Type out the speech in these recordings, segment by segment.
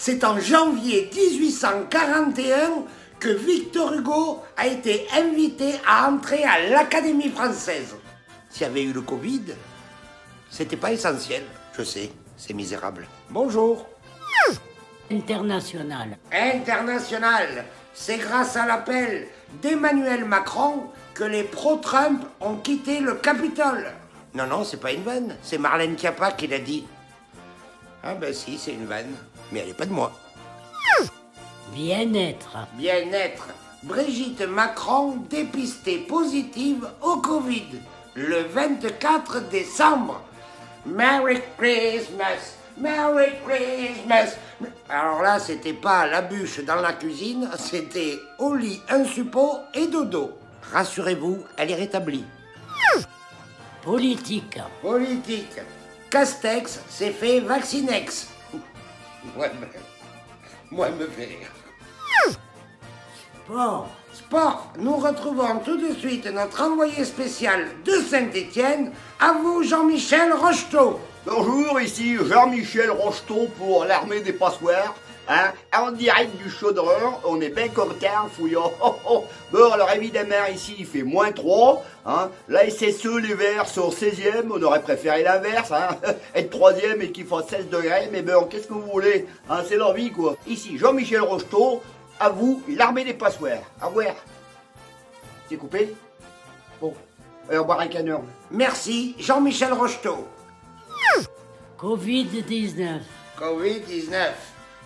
C'est en janvier 1841 que Victor Hugo a été invité à entrer à l'Académie française. S'il y avait eu le Covid, c'était pas essentiel. Je sais, c'est misérable. Bonjour. International. International. C'est grâce à l'appel d'Emmanuel Macron que les pro-Trump ont quitté le Capitole. Non, non, c'est pas une vanne. C'est Marlène Schiappa qui l'a dit. Ah ben si, c'est une vanne. Mais elle n'est pas de moi. Bien-être. Bien-être. Brigitte Macron dépistée positive au Covid le 24 décembre. Merry Christmas, Merry Christmas. Alors là, c'était pas la bûche dans la cuisine, c'était au lit, un suppôt et dodo. Rassurez-vous, elle est rétablie. Politique. Politique. Castex s'est fait vaccinex. Ouais, moi, elle me fait rire. Sport. Sport, nous retrouvons tout de suite notre envoyé spécial de Saint-Étienne. À vous, Jean-Michel Rocheteau. Bonjour, ici Jean-Michel Rocheteau pour l'armée des passoires. Hein, en direct du chaudron, on est bien content, fouillon. Bon, alors évidemment, ici, il fait -3. Hein. La SSE, les Verts sont 16e, on aurait préféré l'inverse. Hein. Être 3e et qu'il fasse 16 degrés, mais bon, qu'est-ce que vous voulez, hein, c'est l'envie, quoi. Ici, Jean-Michel Rocheteau, à vous, l'armée des passoires. Au revoir. C'est coupé? Bon, on boira un canard. Merci, Jean-Michel Rocheteau. Covid-19. Covid-19.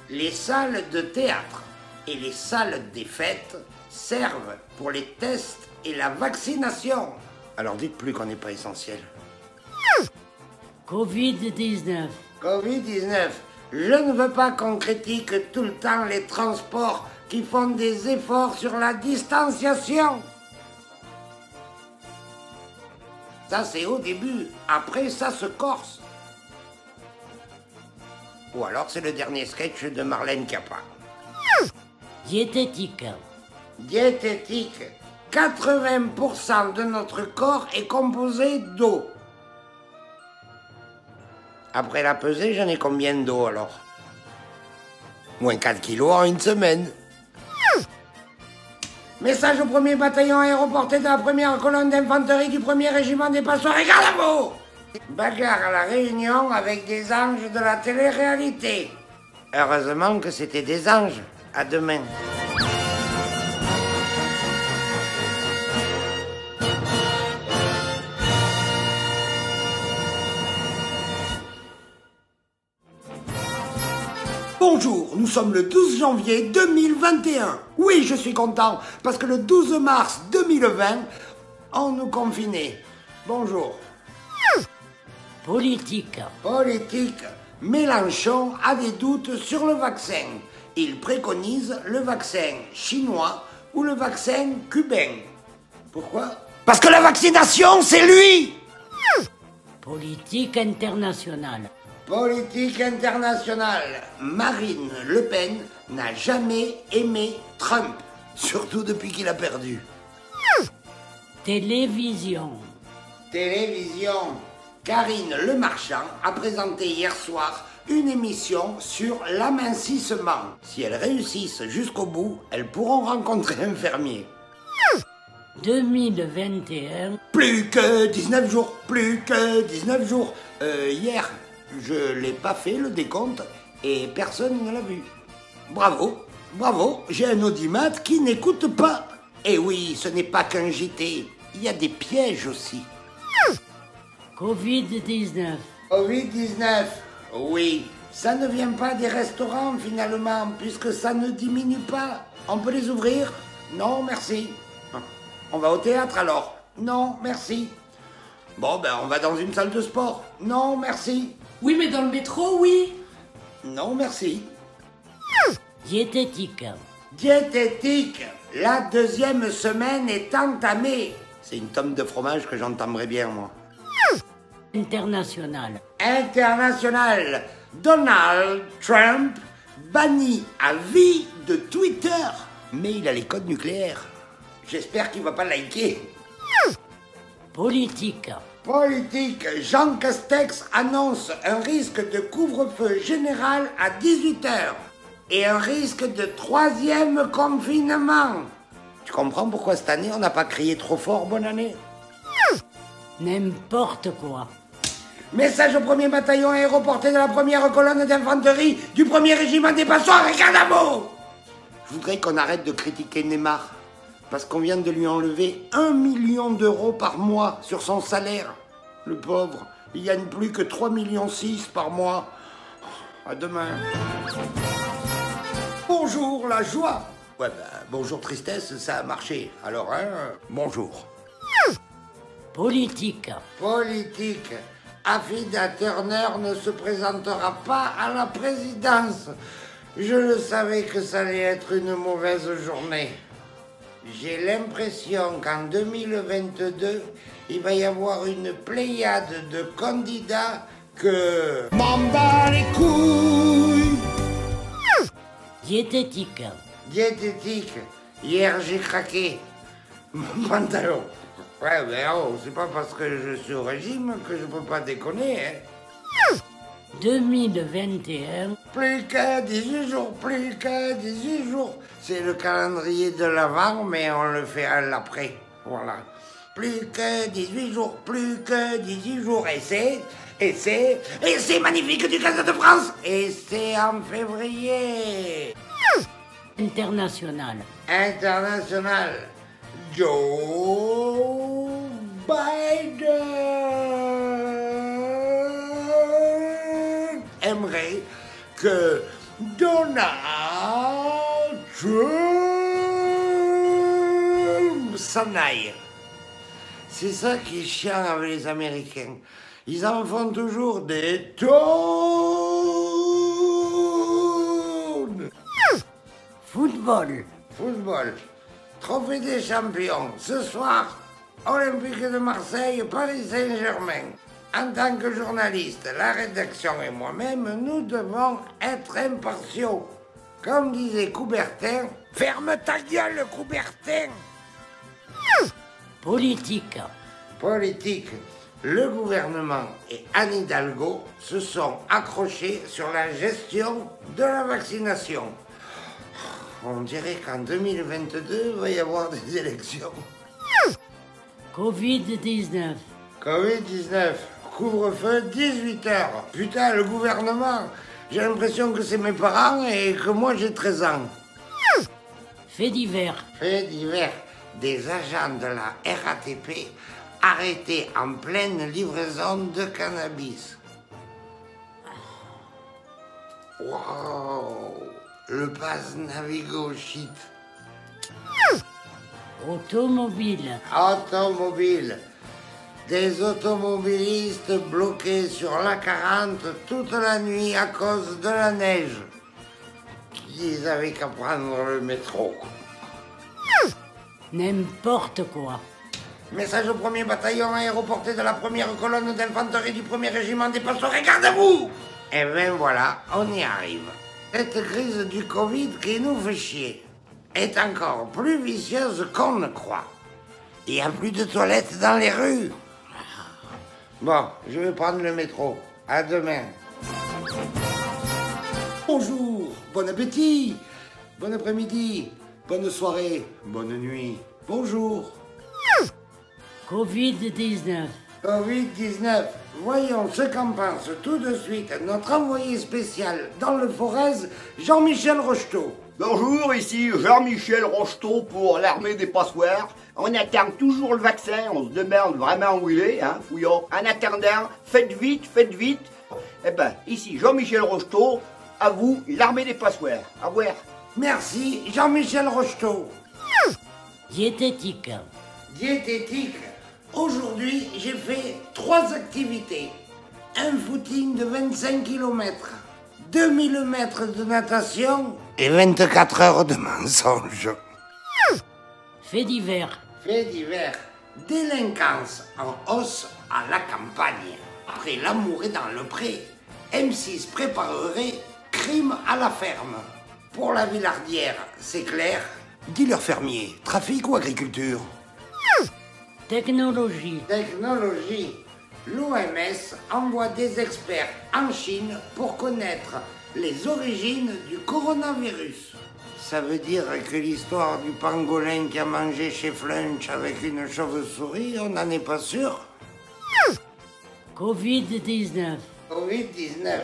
Les salles de théâtre et les salles des fêtes servent pour les tests et la vaccination. Alors dites plus qu'on n'est pas essentiel. Covid-19. Covid-19. Je ne veux pas qu'on critique tout le temps les transports qui font des efforts sur la distanciation. Ça, c'est au début. Après, ça se corse. Ou alors, c'est le dernier sketch de Marlène Schiappa. Diététique. Diététique. 80% de notre corps est composé d'eau. Après la pesée, j'en ai combien d'eau alors? Moins 4 kilos en une semaine. Message au 1er bataillon aéroporté de la 1re colonne d'infanterie du 1er régiment des passoires et garde à vous! Bagarre à la Réunion avec des anges de la télé-réalité. Heureusement que c'était des anges. À demain. Bonjour, nous sommes le 12 janvier 2021. Oui, je suis content, parce que le 12 mars 2020, on nous confinait. Bonjour. Politique. Politique. Mélenchon a des doutes sur le vaccin. Il préconise le vaccin chinois ou le vaccin cubain. Pourquoi? Parce que la vaccination, c'est lui! Politique internationale. Politique internationale. Marine Le Pen n'a jamais aimé Trump, surtout depuis qu'il a perdu. Télévision. Télévision. Karine Le Marchand a présenté hier soir une émission sur l'amincissement. Si elles réussissent jusqu'au bout, elles pourront rencontrer un fermier. 2021. Plus que 19 jours, plus que 19 jours. Hier, je l'ai pas fait le décompte et personne ne l'a vu. Bravo, bravo, j'ai un audimat qui n'écoute pas. Et oui, ce n'est pas qu'un JT, il y a des pièges aussi. Covid-19. Covid-19, oui, ça ne vient pas des restaurants finalement, puisque ça ne diminue pas. On peut les ouvrir? Non, merci. On va au théâtre alors? Non, merci. Bon, ben on va dans une salle de sport? Non, merci. Oui, mais dans le métro, oui. Non, merci. Diététique. Diététique, la deuxième semaine est entamée. C'est une tome de fromage que j'entamerais bien, moi. International. International. Donald Trump banni à vie de Twitter. Mais il a les codes nucléaires. J'espère qu'il va pas liker. Politique. Politique. Jean Castex annonce un risque de couvre-feu général à 18h. et un risque de 3e confinement. Tu comprends pourquoi cette année on n'a pas crié trop fort bonne année? N'importe quoi. Message au 1er bataillon aéroporté de la 1re colonne d'infanterie du 1er régiment des Passoires et Cadamo. Je voudrais qu'on arrête de critiquer Neymar, parce qu'on vient de lui enlever 1 million d'euros par mois sur son salaire. Le pauvre, il gagne plus que 3,6 millions par mois. À demain. Bonjour la joie. Ouais, bonjour tristesse, ça a marché. Alors, bonjour. Politique. Politique. Affida Turner ne se présentera pas à la présidence. Je le savais que ça allait être une mauvaise journée. J'ai l'impression qu'en 2022, il va y avoir une pléiade de candidats que... M'en bats les couilles. Diététique. Diététique. Hier, j'ai craqué. Mon pantalon. Ouais, mais oh, c'est pas parce que je suis au régime que je peux pas déconner, hein. 2021. Plus que 18 jours, plus que 18 jours. C'est le calendrier de l'avant, mais on le fait à l'après. Voilà. Plus que 18 jours, plus que 18 jours. Et c'est magnifique du 15 de France. Et c'est en février. International. International. Joe Biden aimerait que Donald Trump s'en aille. C'est ça qui est chiant avec les Américains. Ils en font toujours des tonnes. Football. Football. Trophée des champions. Ce soir, Olympique de Marseille, Paris Saint-Germain. En tant que journaliste, la rédaction et moi-même, nous devons être impartiaux. Comme disait Coubertin, ferme ta gueule, Coubertin. Politique. Politique. Le gouvernement et Anne Hidalgo se sont accrochés sur la gestion de la vaccination. On dirait qu'en 2022, il va y avoir des élections. Covid-19. Covid-19, couvre-feu 18h. Putain, le gouvernement, j'ai l'impression que c'est mes parents et que moi j'ai 13 ans. Fait divers. Fait divers, des agents de la RATP arrêtés en pleine livraison de cannabis. Wow, le pass Navigo shit. Automobile. Automobile. Des automobilistes bloqués sur l'A40 toute la nuit à cause de la neige. Ils avaient qu'à prendre le métro. N'importe quoi. Message au 1er bataillon aéroporté de la 1re colonne d'infanterie du 1er régiment des Passoires et Gardez-vous. Et ben voilà, on y arrive. Cette crise du Covid qui nous fait chier est encore plus vicieuse qu'on ne croit. Il n'y a plus de toilettes dans les rues. Bon, je vais prendre le métro. À demain. Bonjour, bon appétit, bon après-midi, bonne soirée, bonne nuit. Bonjour. Covid-19. Covid-19. Voyons ce qu'en pense tout de suite notre envoyé spécial dans le Forez, Jean-Michel Rocheteau. Bonjour, ici Jean-Michel Rocheteau pour l'armée des passoires. On attend toujours le vaccin, on se demande vraiment où il est, hein, fouillons. En attendant, faites vite, faites vite. Eh ben, ici Jean-Michel Rocheteau, à vous, l'armée des passoires. Au revoir. Merci, Jean-Michel Rocheteau. Diététique. Diététique. Aujourd'hui, j'ai fait 3 activités. Un footing de 25 km, 2000 mètres de natation et 24 heures de mensonge. Fait divers. Fait divers. Délinquance en hausse à la campagne. Après l'amour est dans le pré, M6 préparerait crime à la ferme. Pour la Villardière, c'est clair. Dealer fermier, trafic ou agriculture? Technologie. Technologie. L'OMS envoie des experts en Chine pour connaître les origines du coronavirus. Ça veut dire que l'histoire du pangolin qui a mangé chez Flunch avec une chauve-souris, on n'en est pas sûr. Covid-19. Covid-19.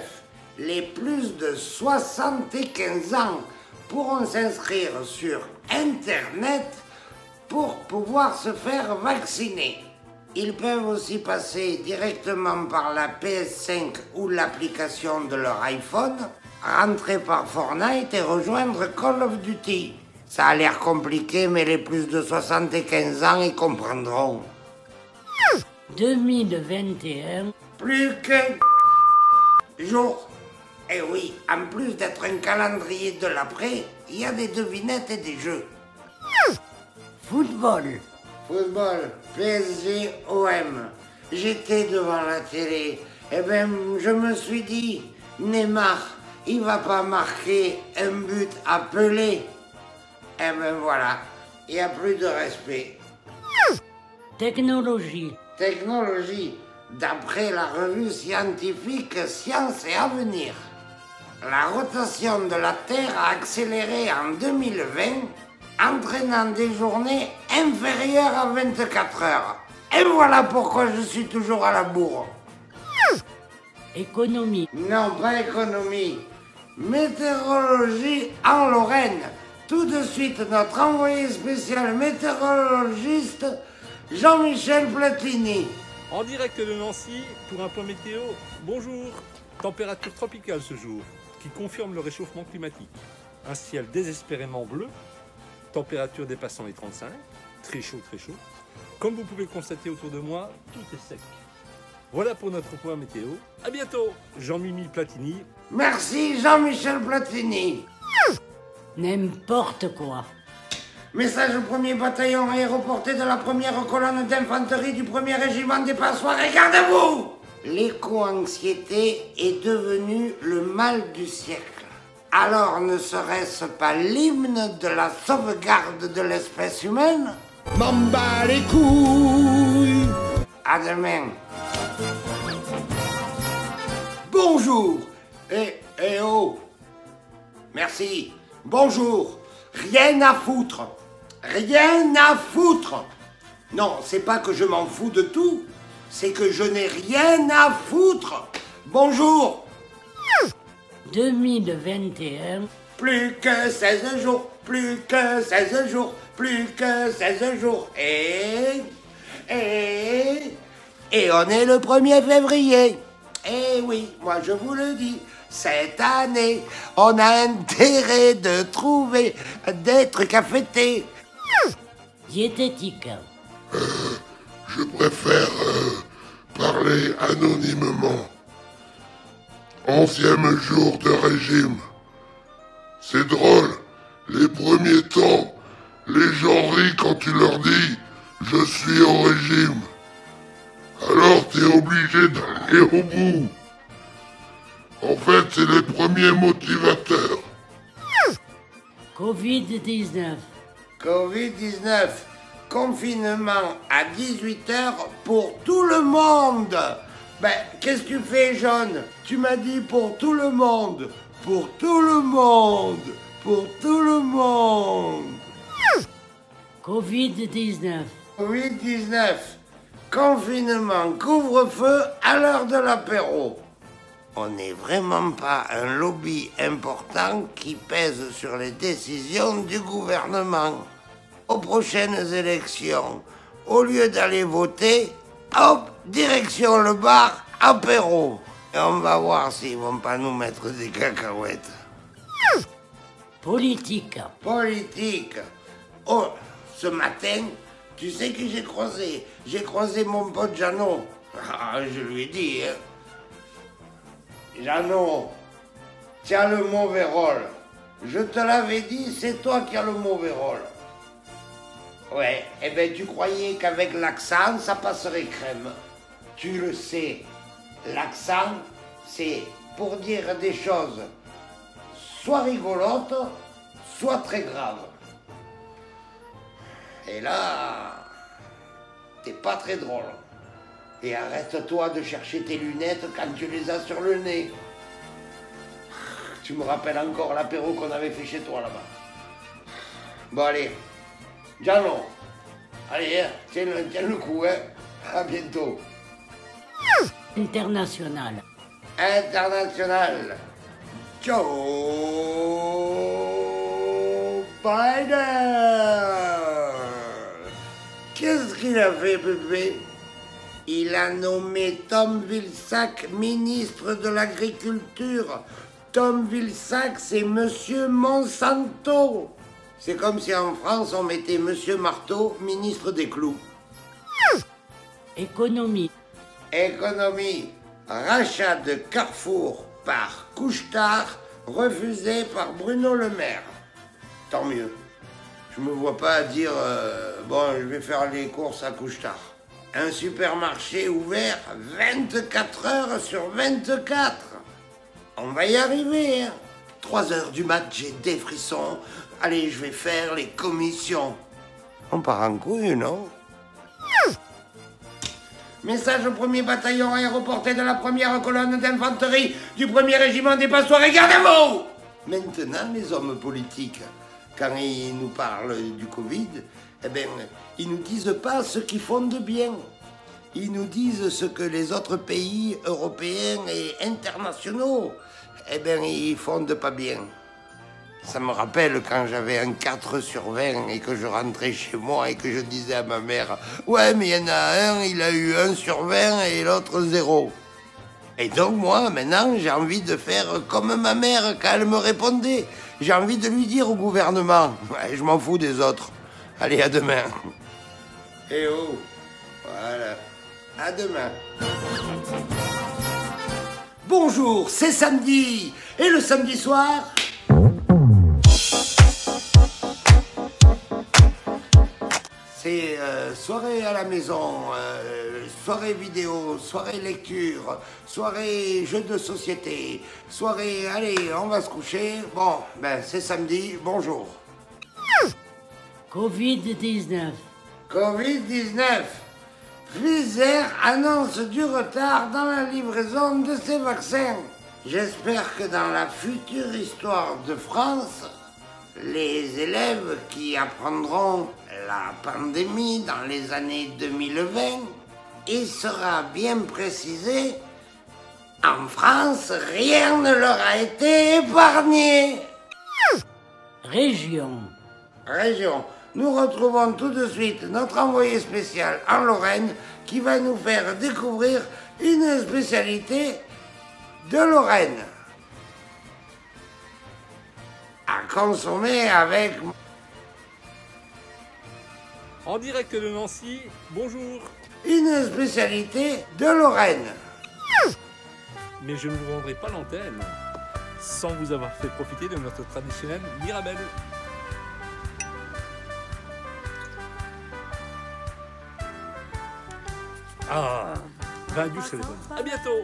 Les plus de 75 ans pourront s'inscrire sur Internet pour pouvoir se faire vacciner. Ils peuvent aussi passer directement par la PS5 ou l'application de leur iPhone, rentrer par Fortnite et rejoindre Call of Duty. Ça a l'air compliqué, mais les plus de 75 ans, ils comprendront. 2021. Plus qu'un jour. Et oui, en plus d'être un calendrier de l'après, il y a des devinettes et des jeux. Football. Football, PSG, OM. J'étais devant la télé. Eh ben, je me suis dit, Neymar, il va pas marquer un but à Pelé. Eh ben voilà, il n'y a plus de respect. Technologie. Technologie, d'après la revue scientifique Science et Avenir. La rotation de la Terre a accéléré en 2020, entraînant des journées inférieures à 24 heures. Et voilà pourquoi je suis toujours à la bourre. Économie. Non, pas économie. Météorologie en Lorraine. Tout de suite, notre envoyé spécial météorologiste, Jean-Michel Platini. En direct de Nancy pour un point météo. Bonjour. Température tropicale ce jour, qui confirme le réchauffement climatique. Un ciel désespérément bleu, température dépassant les 35, très chaud, très chaud. Comme vous pouvez le constater autour de moi, tout est sec. Voilà pour notre point météo. À bientôt, Jean-Mimi Platini. Merci Jean-Michel Platini. N'importe quoi. Message au 1er bataillon aéroporté de la 1re colonne d'infanterie du 1er régiment des Passoires. Regardez-vous! L'éco-anxiété est devenue le mal du siècle. Alors ne serait-ce pas l'hymne de la sauvegarde de l'espèce humaine? M'en bats les couilles. À demain. Bonjour. Eh oh! Merci. Bonjour. Rien à foutre. Rien à foutre. Non, c'est pas que je m'en fous de tout. C'est que je n'ai rien à foutre. Bonjour. 2021. Plus que 16 jours. Plus que 16 jours. Plus que 16 jours. Et on est le 1er février. Eh oui, moi je vous le dis. Cette année, on a intérêt de trouver des trucs à fêter. Diététique. Je préfère parler anonymement. 11e jour de régime. C'est drôle. Les premiers temps, les gens rient quand tu leur dis « Je suis au régime ». Alors t'es obligé d'aller au bout. En fait, c'est les premiers motivateurs. Covid-19. Covid-19, confinement à 18h pour tout le monde. Ben, qu'est-ce que tu fais, Jaune? Tu m'as dit pour tout le monde. Pour tout le monde. Pour tout le monde. Covid-19. Covid-19, confinement, couvre-feu à l'heure de l'apéro. On n'est vraiment pas un lobby important qui pèse sur les décisions du gouvernement. Aux prochaines élections, au lieu d'aller voter, hop, direction le bar, apéro. Et on va voir s'ils vont pas nous mettre des cacahuètes. Politique. Politique. Oh, ce matin, tu sais qui j'ai croisé? J'ai croisé mon pote Jeannot. Ah, je lui ai dit, hein. Jeannot, tu as le mauvais rôle. Je te l'avais dit, c'est toi qui as le mauvais rôle. Ouais, eh ben tu croyais qu'avec l'accent, ça passerait crème. Tu le sais, l'accent, c'est pour dire des choses soit rigolotes, soit très graves. Et là, t'es pas très drôle. Et arrête-toi de chercher tes lunettes quand tu les as sur le nez. Tu me rappelles encore l'apéro qu'on avait fait chez toi là-bas. Bon, allez. Gianno. Allez, hein, tiens le coup, hein. À bientôt. International. International. Joe Biden. Qu'est-ce qu'il a fait, Pépé? Il a nommé Tom Vilsack ministre de l'Agriculture. Tom Vilsack, c'est Monsieur Monsanto. C'est comme si en France, on mettait Monsieur Marteau, ministre des clous. Économie. Économie. Rachat de Carrefour par Couche-Tard, refusé par Bruno Le Maire. Tant mieux. Je me vois pas dire, bon, je vais faire les courses à Couche-Tard. Un supermarché ouvert 24 heures sur 24. On va y arriver, hein. 3 heures du mat, j'ai des frissons. Allez, je vais faire les commissions. On part en couille, non? Message au 1er bataillon aéroporté de la 1re colonne d'infanterie du 1er régiment des Passoires et gardez-vous! Maintenant, les hommes politiques, quand ils nous parlent du Covid, eh bien, ils nous disent pas ce qu'ils font de bien. Ils nous disent ce que les autres pays européens et internationaux, eh bien, ils font de pas bien. Ça me rappelle quand j'avais un 4 sur 20 et que je rentrais chez moi et que je disais à ma mère « Ouais, mais il y en a un, il a eu 1 sur 20 et l'autre 0. » Et donc moi, maintenant, j'ai envie de faire comme ma mère quand elle me répondait. J'ai envie de lui dire au gouvernement « Ouais, je m'en fous des autres. Allez, à demain. » Eh oh, voilà. À demain. Bonjour, c'est samedi. Et le samedi soir... C'est soirée à la maison, soirée vidéo, soirée lecture, soirée jeux de société, soirée, allez, on va se coucher. Bon, ben c'est samedi, bonjour. Covid-19. Covid-19. Pfizer annonce du retard dans la livraison de ses vaccins. J'espère que dans la future histoire de France, les élèves qui apprendront la pandémie dans les années 2020, il sera bien précisé, en France, rien ne leur a été épargné. Région. Région. Nous retrouvons tout de suite notre envoyé spécial en Lorraine qui va nous faire découvrir une spécialité de Lorraine. À consommer avec... En direct de Nancy, bonjour. Une spécialité de Lorraine. Mais je ne vous vendrai pas l'antenne sans vous avoir fait profiter de notre traditionnelle Mirabelle. Ah, du c'est les bonnes. À bientôt.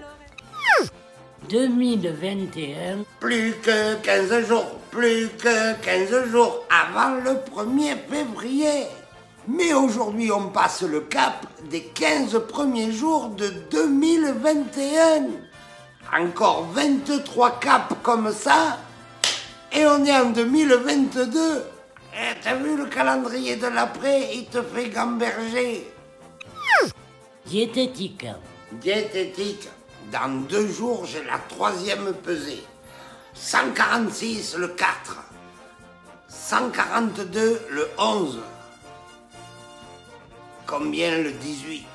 2021. Plus que 15 jours, plus que 15 jours avant le 1er février. Mais aujourd'hui, on passe le cap des 15 premiers jours de 2021. Encore 23 caps comme ça, et on est en 2022. Eh, t'as vu le calendrier de l'après, il te fait gamberger. Diététique. Diététique. Dans 2 jours, j'ai la 3e pesée. 146 le 4. 142 le 11. Combien le 18?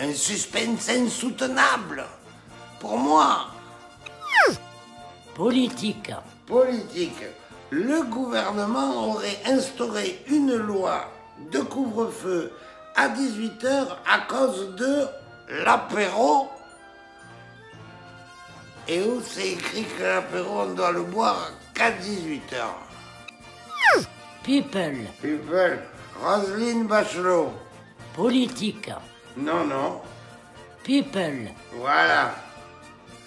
Un suspense insoutenable. Pour moi. Politique. Politique. Le gouvernement aurait instauré une loi de couvre-feu à 18h à cause de l'apéro. Et où c'est écrit que l'apéro, on doit le boire qu'à 18h. People. People. Roselyne Bachelot. Politique. Non, non. People. Voilà.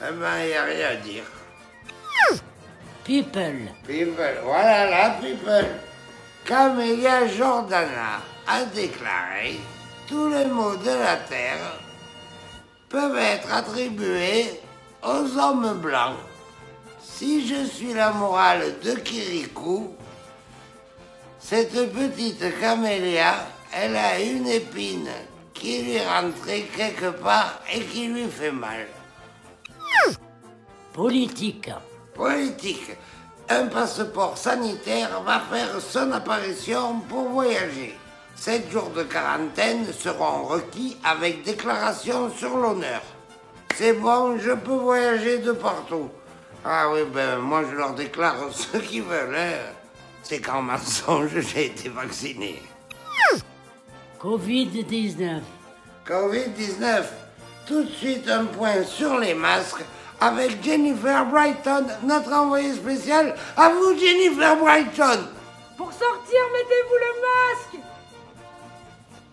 Eh ben, il n'y a rien à dire. People. People. Voilà la people. Camélia Jordana a déclaré « Tous les maux de la terre peuvent être attribués aux hommes blancs. Si je suis la morale de Kirikou, cette petite camélia, elle a une épine qui lui est rentrée quelque part et qui lui fait mal. Politique. Politique. Un passeport sanitaire va faire son apparition pour voyager. 7 jours de quarantaine seront requis avec déclaration sur l'honneur. C'est bon, je peux voyager de partout. Ah oui, ben moi je leur déclare ce qu'ils veulent. Hein. C'est qu'en mensonge, j'ai été vacciné. Covid-19. Covid-19. Tout de suite un point sur les masques avec Jennifer Brighton, notre envoyée spéciale. À vous, Jennifer Brighton. Pour sortir, mettez-vous le masque.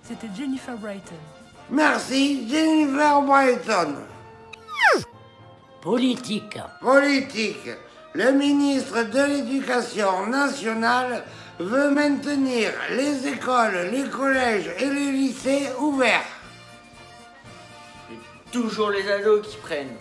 C'était Jennifer Brighton. Merci, Jennifer Brighton. Politique. Politique. Le ministre de l'Éducation nationale veut maintenir les écoles, les collèges et les lycées ouverts. C'est toujours les ados qui prennent.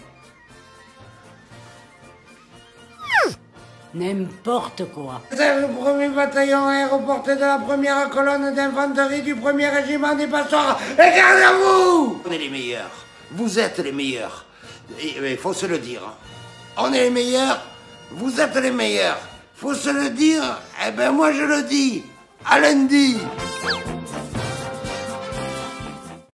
N'importe quoi. C'est le 1er bataillon aéroporté de la 1re colonne d'infanterie du 1er régiment des pasteurs. Et garde à vous! On est les meilleurs. Vous êtes les meilleurs. Il faut se le dire. On est les meilleurs. Vous êtes les meilleurs. Faut se le dire. Eh ben moi je le dis. À lundi.